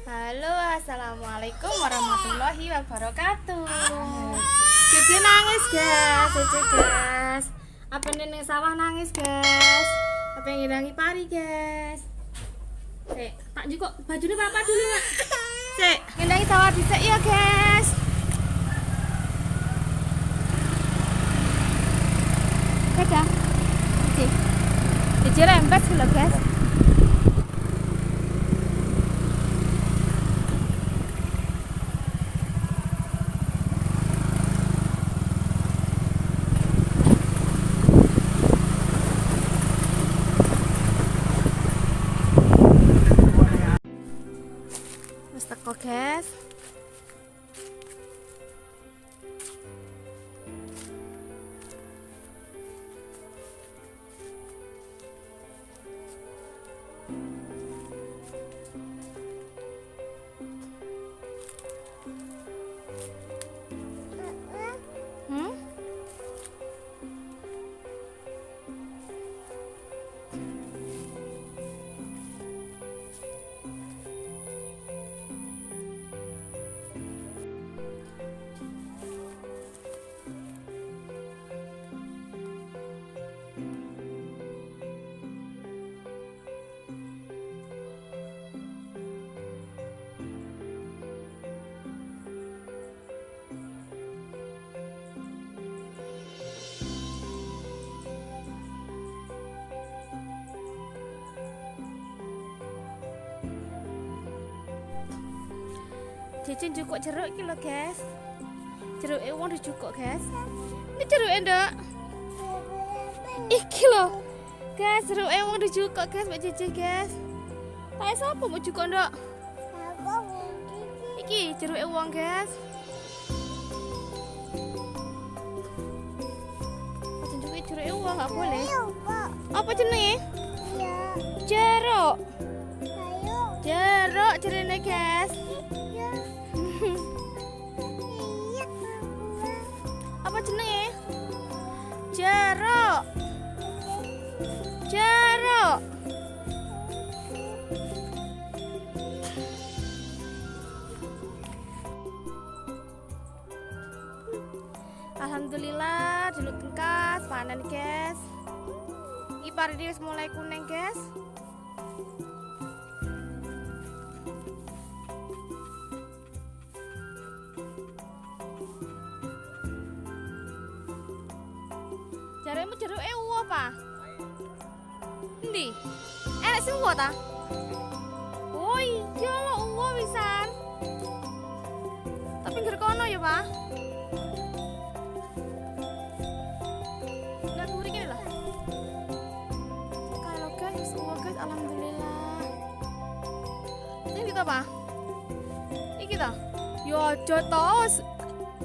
Halo, assalamualaikum warahmatullahi wabarakatuh. Gede nangis guys, guys. Apa nenek sawah nangis guys? Apa yang ngilangi pari guys? Sek, tak juga bajunya papa dulu nak. Sek, ngilangi sawah dhisik ya guys. Dadah. Jadi rembes lho guys. Teko guys. Cicin jukuk jeruk iki lho guys. Jeruke wong dijukuk guys. Ini jeruke nduk. Iki lho. Guys, jeruke wong dijukuk guys, Mbak Cici guys. Tae sapa mau jukuk nduk? Iki jeruke wong guys. Jeruke jeruke wong enggak boleh. Apa jenenge? Jeruk. Jeruk jerene guys. Apa jenenge? Jeruk. Jeruk. Alhamdulillah dulu tengkas panen guys. Iki pari wis mulai kuning guys. Jaremu jeruke uwo apa? Endi? Enak sing uwo ta? Oh iya lho uwo wisan. Tak pinggir kono ya, Pak. Lah gurih kene lho. Kalau guys, uwo guys alhamdulillah. Ini kita apa? Iki ta? Yo aja tos.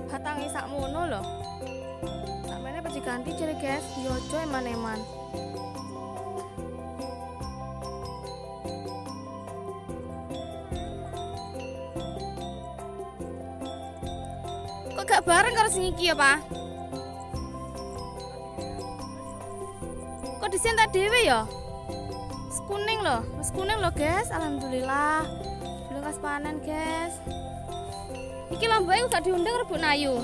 Batange sakmono lho. Ganti jadi guys, yojo eman-eman. Kok gak bareng karo sing iki ya, Pak? Kok disen tak dhewe ya? Kuning loh, wis kuning loh guys, alhamdulillah. Belum kas panen guys. Iki lombae gak diundang rebut nayu.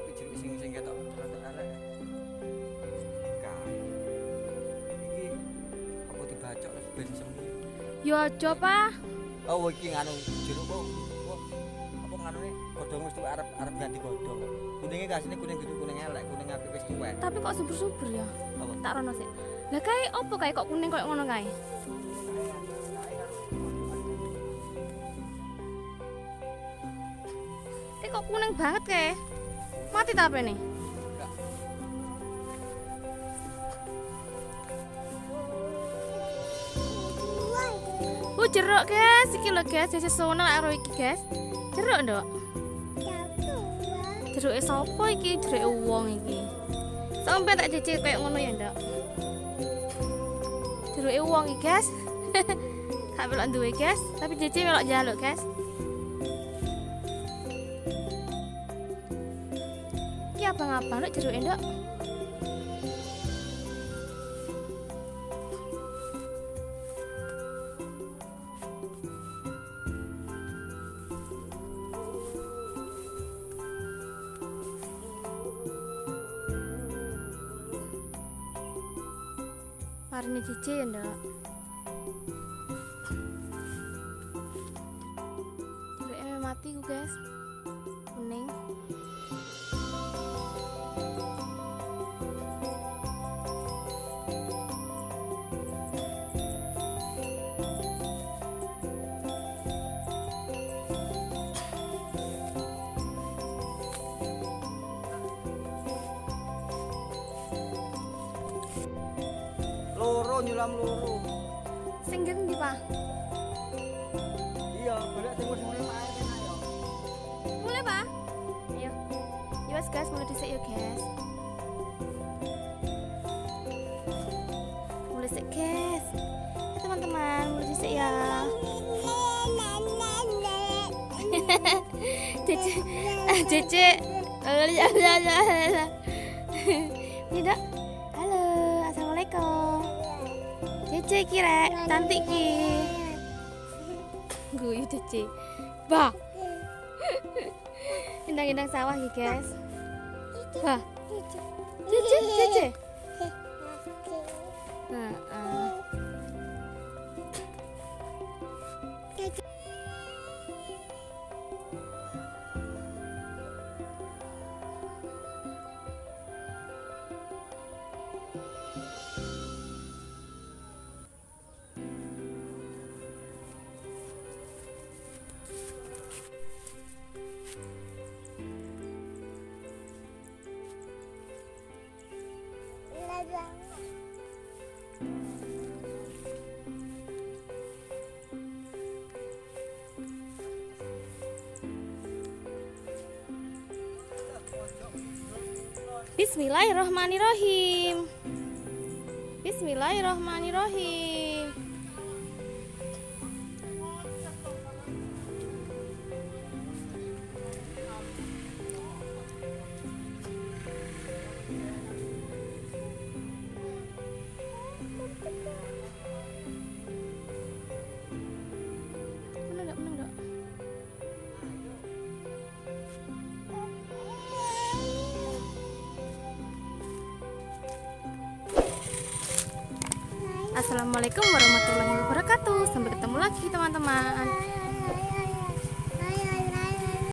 tapi jeruk sing ketok arek. Kae. Iki apa dibacok ben semi. Yo aja, Pak. Oh, iki nganu jeruk kok. Apa nganune godhong wis tuwek arep ganti godhong. Kuninge kasine kuning gitu kuning elek, kuning apik wis tuwek. Tapi kok subur-subur ya? Apa? Tak rono sik. Lah kae opo kae kok kuning koyo ngono kae? Kok kuning banget kae? Mati ta apa nih? Enggak. Jeruk guys, iki lho guys, sesono karo iki guys. Jeruk nduk. Jeruke sapa iki? Jeruke wong iki. Sampai tak cicil kayak ngono ya nduk. Jeruke wong iki guys. Gak melok duwe guys, tapi cicil melok njaluk guys. Iki abang-abang nduk jeruke nduk. Marine cici ya ndak. Jeruknya mati ku guys. Kuning. Loro nyulam loro. Sing ndi, Pak? Iya, golek sing wis mulai main ayo. Mulai, Pak? Ayo. Yos guys, mulai dhisik ya, guys. Mulai sik, guys. Ya, teman-teman, mulai dhisik ya. Cece. Tidak. Halo, assalamualaikum. Cece kira cantik ki. Guyu Cece. Bah. Indang-indang sawah ya guys. Bah. Cece. Bismillahirrahmanirrahim. Bismillahirrahmanirrahim. Menang enggak? Assalamualaikum warahmatullahi wabarakatuh. Sampai ketemu lagi teman-teman.